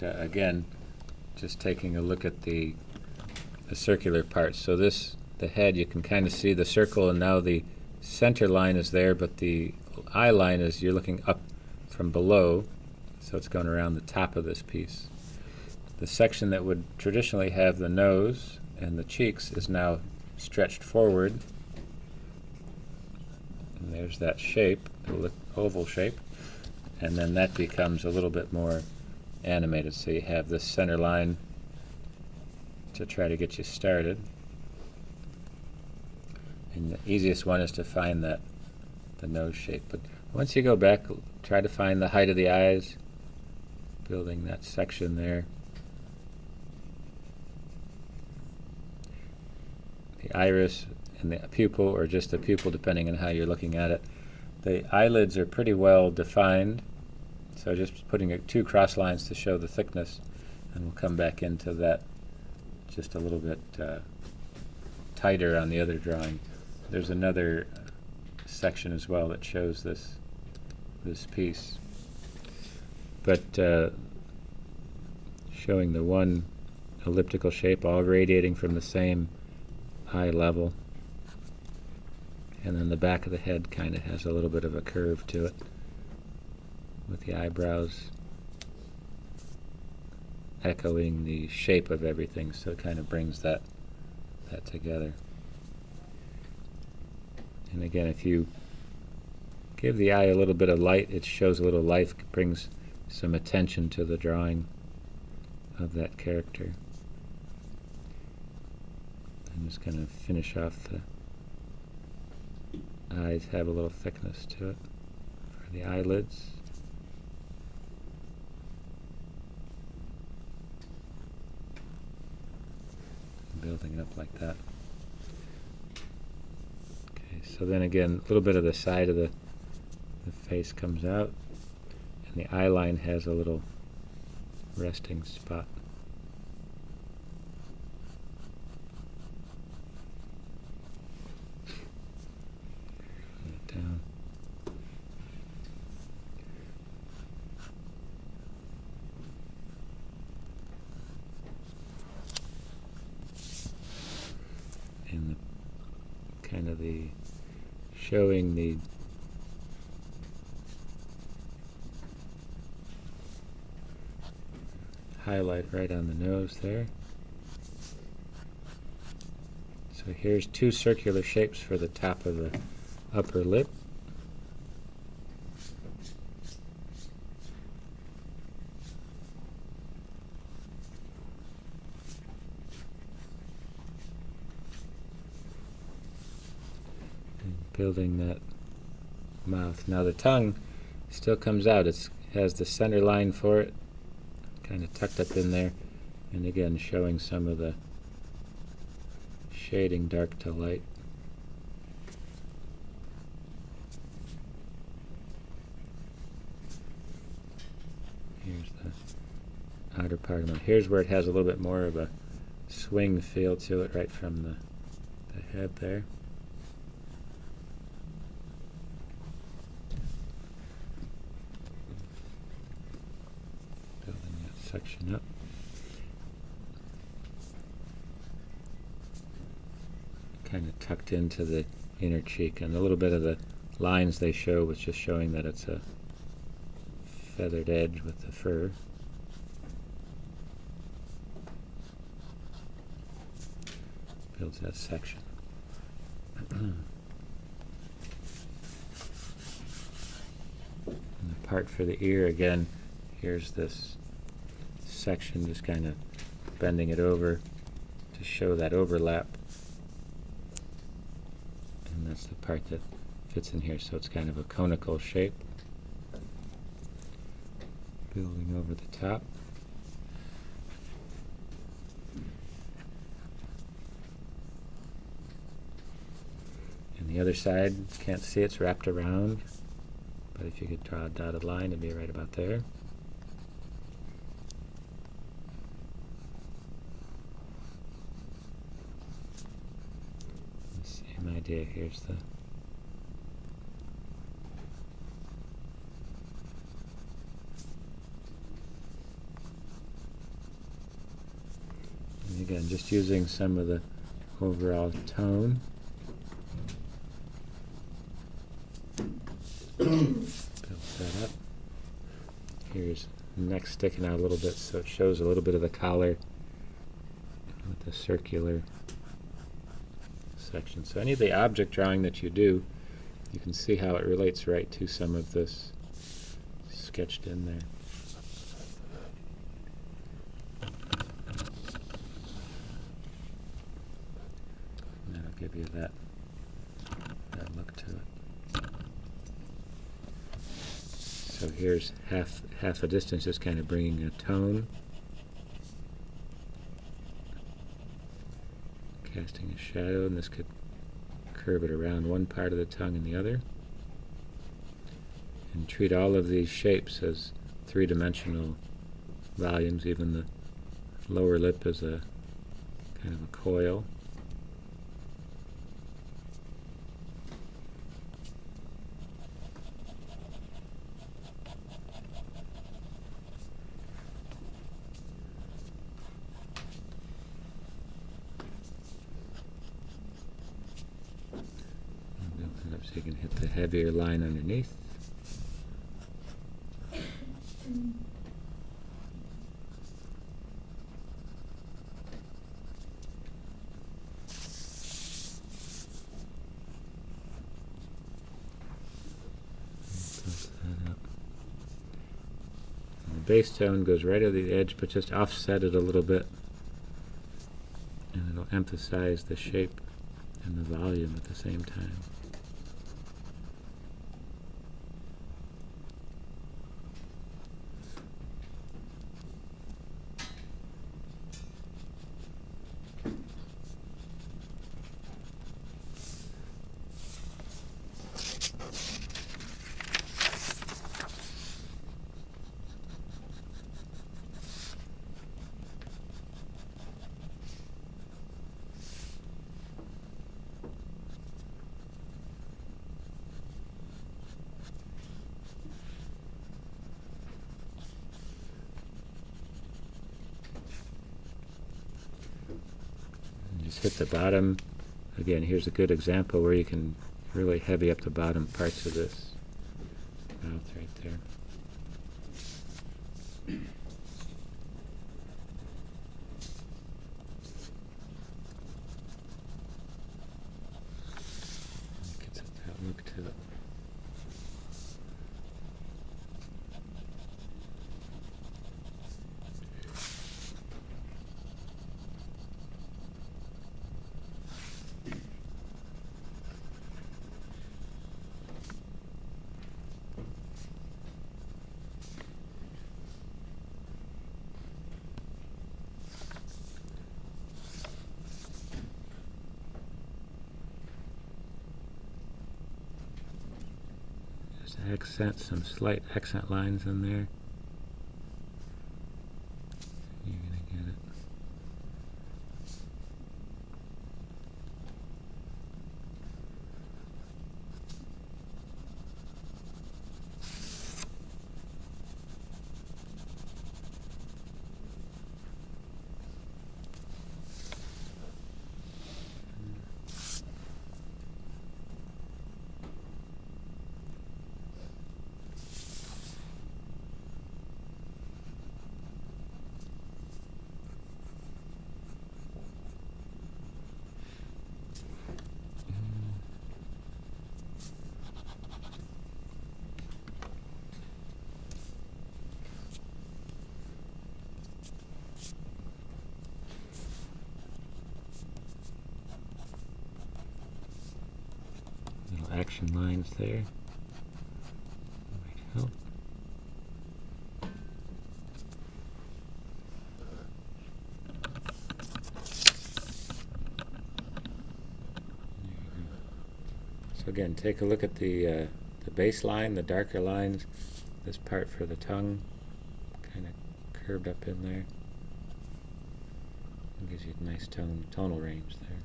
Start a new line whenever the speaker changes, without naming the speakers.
again, just taking a look at the circular part. So the head, you can kind of see the circle, and now the center line is there, but the eye line is, you're looking up from below, so it's going around the top of this piece. The section that would traditionally have the nose and the cheeks is now stretched forward, and there's that shape, the oval shape, and then that becomes a little bit more animated. So you have this center line to try to get you started, and the easiest one is to find the nose shape. But once you go back, try to find the height of the eyes, building that section there. The iris and the pupil, or just the pupil depending on how you're looking at it. The eyelids are pretty well defined, so just putting 2 cross lines to show the thickness, and we'll come back into that just a little bit tighter on the other drawing. There's another section as well that shows this piece, but showing the one elliptical shape all radiating from the same eye level, and then the back of the head kind of has a little bit of a curve to it, with the eyebrows echoing the shape of everything, so it kind of brings that together. And again, if you give the eye a little bit of light, it shows a little life, brings some attention to the drawing of that character. I'm just going to finish off the eyes, have a little thickness to it for the eyelids. Building it up like that. Okay, so then again, a little bit of the side of the face comes out, and the eye line has a little resting spot. Down. And kind of the showing the highlight right on the nose there. So here's 2 circular shapes for the top of the upper lip. And building that mouth. Now the tongue still comes out. It has the center line for it, kind of tucked up in there, and again showing some of the shading dark to light. Here's the outer part of it. Here's where it has a little bit more of a swing feel to it, right from the head there. Building that section up. Kind of tucked into the inner cheek, and a little bit of the lines they show was just showing that it's a feathered edge with the fur. Builds that section. And the part for the ear, again, here's this section, just kind of bending it over to show that overlap. And that's the part that fits in here, so it's kind of a conical shape. Building over the top. And the other side, can't see it's wrapped around, but if you could draw a dotted line, it'd be right about there. Same idea, here's the Again, just using some of the overall tone. Build that up. Here's neck sticking out a little bit, so it shows a little bit of the collar with the circular section. So any of the object drawing that you do, you can see how it relates right to some of this sketched in there. And that'll give you that look to it. So here's half a distance, just kind of bringing a tone, casting a shadow, and this could curve it around one part of the tongue and the other. And treat all of these shapes as three-dimensional volumes, even the lower lip as a kind of a coil. So you can hit the heavier line underneath. The base tone goes right over the edge, but just offset it a little bit, and it'll emphasize the shape and the volume at the same time. Just hit the bottom. Again, here's a good example where you can really heavy up the bottom parts of this mouth right there. Gets that look to it. Accent, some slight accent lines in there. You're going to get it. Action lines there might help. So again, take a look at the base line, the darker lines, this part for the tongue, kind of curved up in there. It gives you a nice tonal range there.